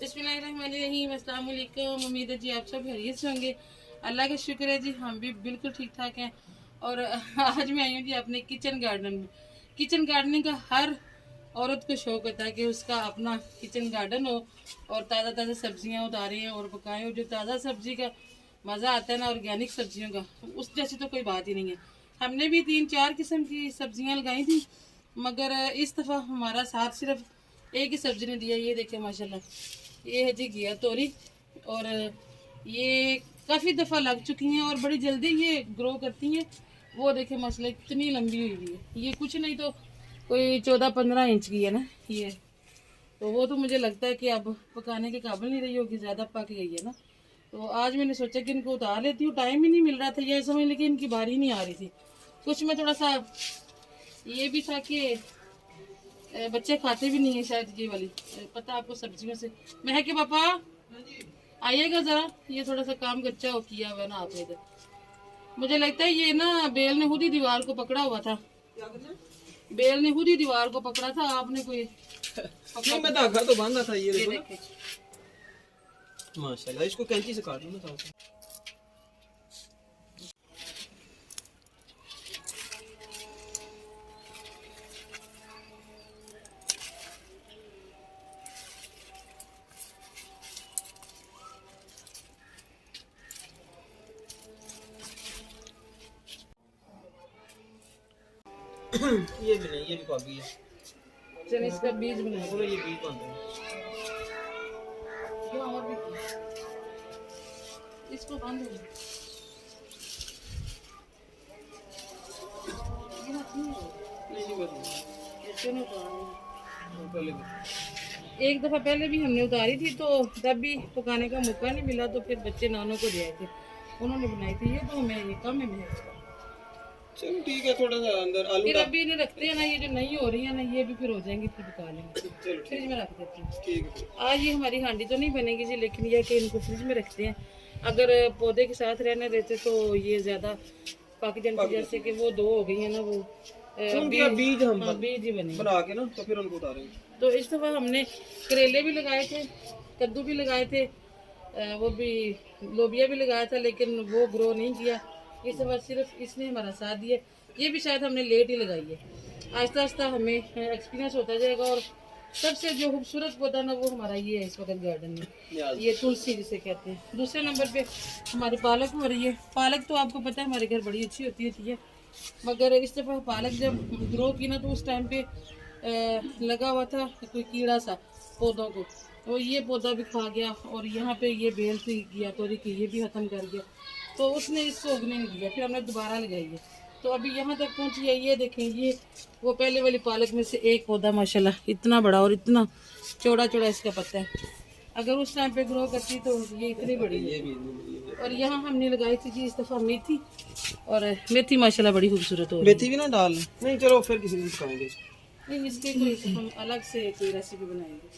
बिस्मिल्लाहिर्रहमानिर्रहीम, अस्सलाम वालेकुम। उम्मीद है जी आप सब खैरियत से होंगे। अल्लाह का शुक्र है जी, हम भी बिल्कुल ठीक ठाक हैं। और आज मैं आई हूँ जी अपने किचन गार्डन में। किचन गार्डनिंग का हर औरत को शौक होता है कि उसका अपना किचन गार्डन हो और ताज़ा ताज़ा सब्जियाँ उतारें और पकाएं। और जो ताज़ा सब्जी का मज़ा आता है ना, ऑर्गेनिक सब्जियों का, उस जैसी तो कोई बात ही नहीं है। हमने भी 3-4 किस्म की सब्जियाँ लगाई थी, मगर इस दफ़ा हमारा साथ सिर्फ एक ही सब्जी ने दिया। ये देखें माशाल्लाह, ये है जी घिया तोरी। और ये काफ़ी दफ़ा लग चुकी हैं और बड़ी जल्दी ये ग्रो करती हैं। वो देखें माशाल्लाह इतनी लंबी हुई हुई है, ये कुछ नहीं तो कोई 14-15 इंच की है ना ये। तो वो तो मुझे लगता है कि अब पकाने के काबिल नहीं रही होगी, ज़्यादा पक गई है ना। तो आज मैंने सोचा कि इनको उतार लेती हूँ, टाइम ही नहीं मिल रहा था, ये समझ लेकिन इनकी बारी नहीं आ रही थी। कुछ मैं थोड़ा सा ये भी था कि बच्चे खाते भी नहीं है शायद ये वाली, पता आपको सब्जियों से। महक के पापा आइएगा जरा, ये थोड़ा सा काम कच्चा हो किया हुआ ना आपने इधर। मुझे लगता है ये ना बेल ने खुद ही दीवार को पकड़ा हुआ था। बेल ने खुद ही दीवार को पकड़ा था, आपने कोई नहीं, मैं धागा तो बांधा था। ये देखो देखे। माशाल्लाह, इसको कैंची से काट लो ना। ये भी नहीं, ये भी काफी है। चल इसका बीज बना पूरा ये बीज बनता है। दो और भी इसको बांध दो। नहीं पहले एक दफा पहले भी हमने उतारी थी तो तब भी पकाने का मौका नहीं मिला, तो फिर बच्चे नानों को दिए थे, उन्होंने बनाई थी। ये तो हमें ये कम है महक का। चलो ठीक है, थोड़ा सा अंदर आलू फिर अभी इन्हें रखते हैं ना, ये जो नहीं हो रही है ना, ये भी फिर हो जाएंगी, फिर पका लेंगे। चलो फ्रिज में रख देते हैं। ठीक है। आज ये हमारी हांडी तो नहीं बनेगी जी, लेकिन ये कि इनको फ्रिज में रखते हैं। अगर पौधे के साथ रहने देते तो ये ज़्यादा पक जाते, जैसे कि वो दो हो गई है ना, वो बीज हम बीज ही बने बना के ना तो फिर उनको उतारेंगे। तो इस दफ़ा हमने करेले भी लगाए थे, कद्दू भी लगाए थे, वो भी लोबिया भी लगाया था, लेकिन वो ग्रो नहीं किया। इस दफ़ा सिर्फ इसने हमारा साथ दिया। ये भी शायद हमने लेट ही लगाई है। आहिस्ता आहिस्ता हमें एक्सपीरियंस होता जाएगा। और सबसे जो खूबसूरत पौधा ना वो हमारा ये है इस वक्त गार्डन में, ये तुलसी जिसे कहते हैं। दूसरे नंबर पे हमारी पालक हो रही है। पालक तो आपको पता है हमारे घर बड़ी अच्छी होती है, मगर इस दफ़ा पालक जब ग्रो की ना तो उस टाइम पे लगा हुआ था कोई कीड़ा सा पौधों को, तो ये पौधा भी खा गया। और यहाँ पे ये बेल थी घिया तोरी की, ये भी ख़त्म कर गया, तो उसने इसको उगने नहीं दिया। फिर हमने दोबारा लगाई है, तो अभी यहाँ तक पहुँची है। ये देखें, ये वो पहले वाली पालक में से एक पौधा माशाल्लाह इतना बड़ा और इतना चौड़ा चौड़ा इसका पत्ता है। अगर उस टाइम पे ग्रो करती तो ये इतनी बड़ी है। और यहाँ हमने लगाई थी जी इस दफ़ा मेथी, और मेथी माशाल्लाह बड़ी खूबसूरत हो रही है। मेथी भी ना डाल नहीं, चलो फिर किसी दिन खाएंगे। नहीं, इसके कोई हम अलग से कोई रेसिपी बनाएंगे।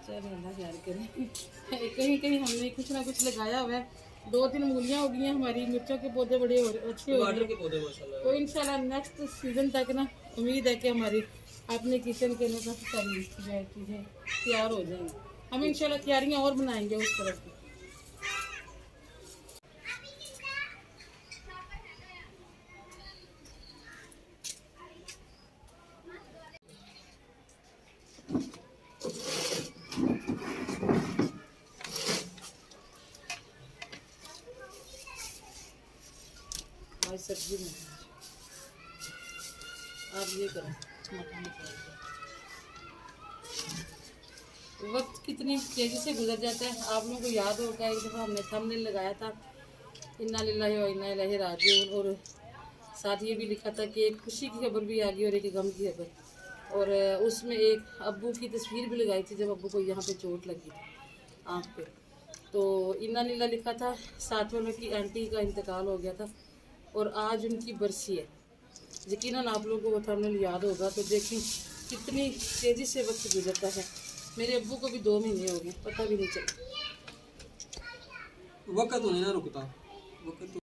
चलो अल्लाह खैर करें। कहीं कहीं हमने कुछ ना कुछ लगाया हुआ है। 2-3 मूलियाँ हो गई हैं हमारी, मिर्चों के पौधे बड़े अच्छे हो रहे हैं। तो इंशाल्लाह नेक्स्ट सीज़न तक ना उम्मीद है कि हमारी अपने किचन के अंदर काफ़ी सारी चीज़ें तैयार हो जाएंगी। हम इंशाल्लाह क्यारियाँ और बनाएंगे उस तरफ की। आज सब्जी में आप ये करें, वक्त कितनी तेज़ी से गुजर जाता है। आप लोगों को याद होगा एक दफ़ा हमने थंबनेल लगाया था इन्ना लिल्लाहि व इन्ना इलैहि राजिऊन, और साथ ये भी लिखा था कि एक खुशी की खबर भी आ गई और एक गम की खबर। और उसमें एक अब्बू की तस्वीर भी लगाई थी जब अब्बू को यहाँ पे चोट लगी थी आँख पे, तो इन्ना लिल्लाह लिखा था। 7 में की आंटी का इंतकाल हो गया था और आज उनकी बरसी है। यकीनन आप लोगों को वो थंबनेल याद होगा। तो देखें कितनी तेज़ी से वक्त गुजरता है। मेरे अब्बू को भी 2 महीने हो गए, पता भी नहीं चला। वक्त तो नहीं ना रुकता, वक्त तो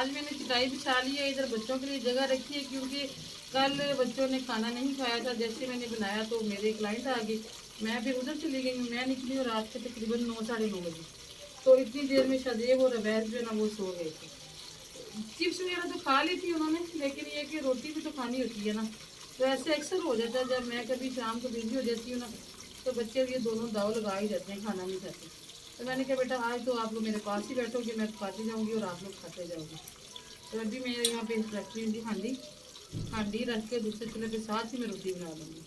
आज मैंने चटाई बिछा ली है, इधर बच्चों के लिए जगह रखी है क्योंकि कल बच्चों ने खाना नहीं खाया था। जैसे मैंने बनाया तो मेरे क्लाइंट आ गए, मैं फिर उधर चली गई हूँ। मैं निकली और रात के तकरीबन 9 साढ़े 9 बजे, तो इतनी देर में शादेब और अवैध जो है ना वो सो गए थे। चिप्स वगैरह तो खा ली थी उन्होंने, लेकिन ये कि रोटी भी तो खानी होती है ना। तो ऐसे अक्सर हो जाता है, जब मैं कभी शाम को बिजी हो जाती हूँ ना, तो बच्चे ये दोनों दाव लगा ही जाते हैं, खाना नहीं खाते। तो मैंने कहा बेटा आज तो आप लोग मेरे पास ही बैठोगे, मैं खाती जाऊँगी और आप लोग खाते जाओगे। तो अभी मैं यहाँ पे रख रही हूँ हांडी, हांडी रख के दूसरे चूल्हे पे साथ ही मैं रोटी बना लूँगी।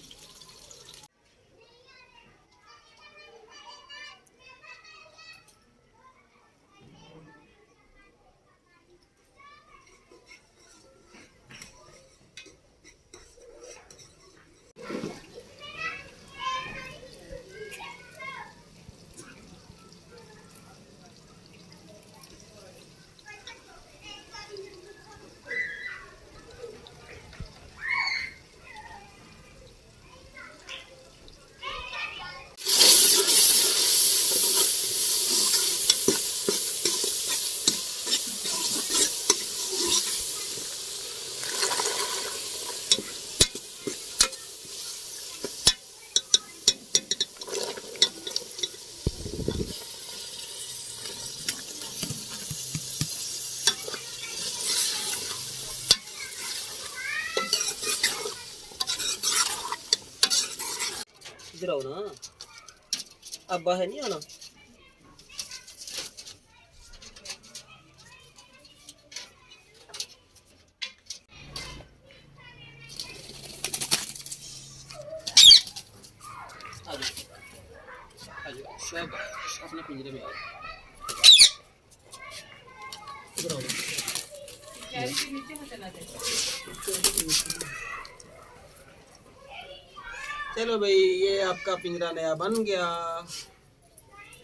इधर आओ ना, अब्बा है नहीं आना। आ जाओ शाबाश, अपने पिंजरे में आ जाओ। इधर आओ। गैस के नीचे में चला जाए। चलो भाई, ये आपका पिंजरा नया बन गया।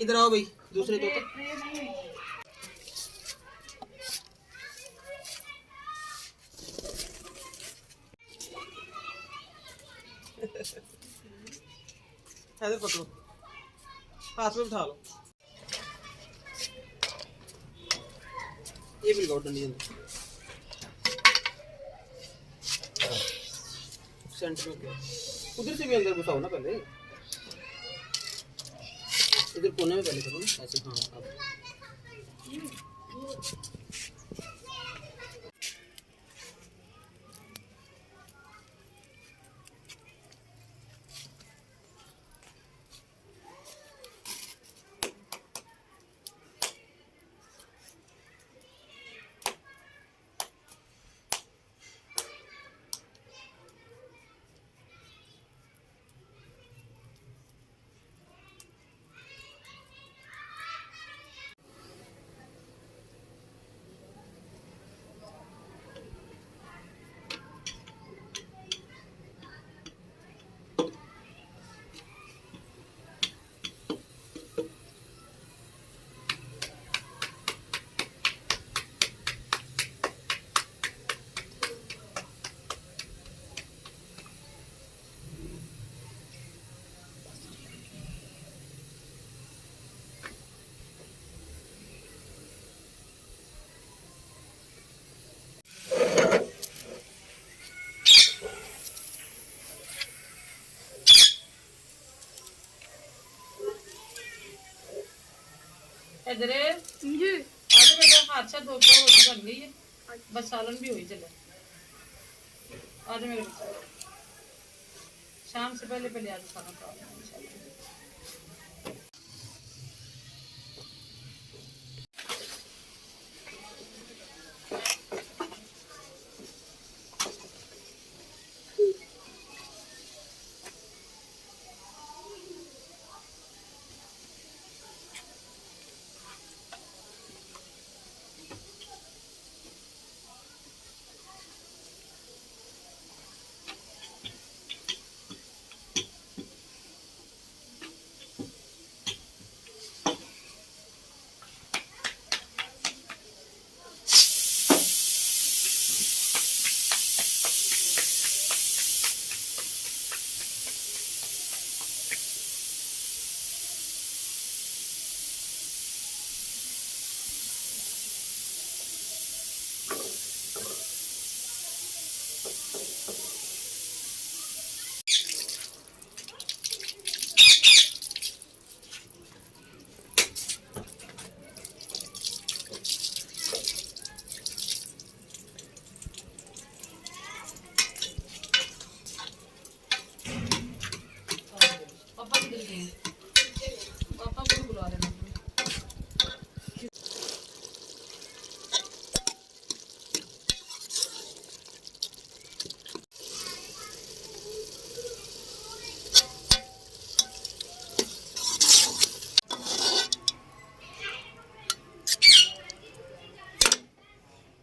इधर आओ भाई, दूसरे तोते। इधर पकड़ो, हाथ में उठा लो। ये भी गाउडन नहीं सेंटर में क्या, उधर से भी अंदर घुसाओ ना पहले, इधर कोने में पहले करो ना ऐसे। हाँ अब इधर जी आज बेटा हाथ से धो के रोटी बन गई है, बस सालन भी हो ही चला। आज मेरे बच्चे शाम से पहले पहले आज खाना खा लेंगे इंशाल्लाह।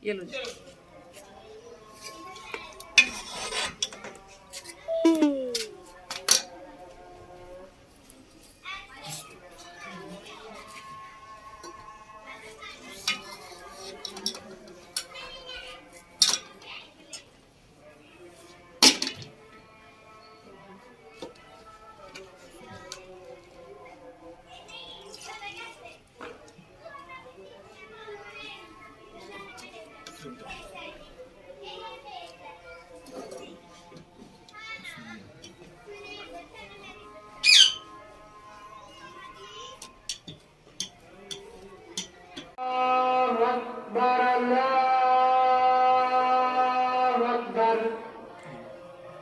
ये लो जी।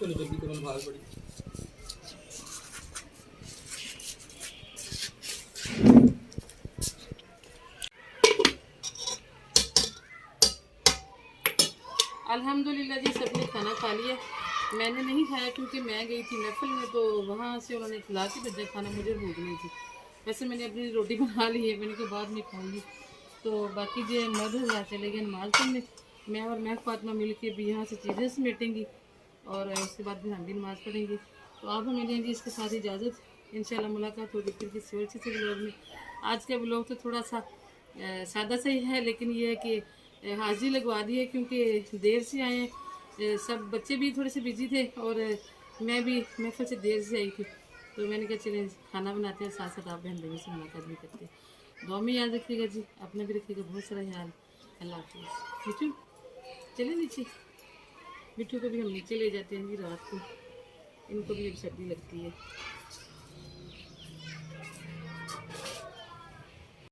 चलो जल्दी करो भाग पड़ी अल्हम्दुलिल्लाह जी, सबने खाना खा लिया। मैंने नहीं खाया क्योंकि मैं गई थी महफिल में, तो वहाँ से उन्होंने खिला के भेजा खाना, मुझे भूख नहीं थी। वैसे मैंने अपनी रोटी बना ली है, मैंने कहा बाद में खाऊंगी। तो बाकी जो मर्द हज़रात चले गए नमाज पढ़ने, मैं और मैं फातिमा मिल के भी यहाँ से चीज़ें समेटेंगी और उसके बाद भी हम भी नमाज़ पढ़ेंगे। तो आप हमें दें जी इसके साथ इजाज़त। इंशाल्लाह मुलाकात होगी फिर किसी और अच्छे ब्लॉग में। आज का ब्लॉग तो थोड़ा सा सादा सा ही है, लेकिन ये है कि हाजिरी लगवा दी है क्योंकि देर से आए हैं। सब बच्चे भी थोड़े से बिजी थे और मैं भी महफिल से देर से आई थी, तो मैंने कहा चलें खाना बनाते हैं, साथ साथ आप बहन भाइयों से मुलाकात भी करते हैं। दुआ में याद रखिएगा जी, अपना भी रखिएगा बहुत सारा ख्याल। अल्लाह हाफिज़। मिठू चले नीचे, मिठू को भी हम नीचे ले जाते हैं जी रात को, इनको भी अब सर्दी लगती है।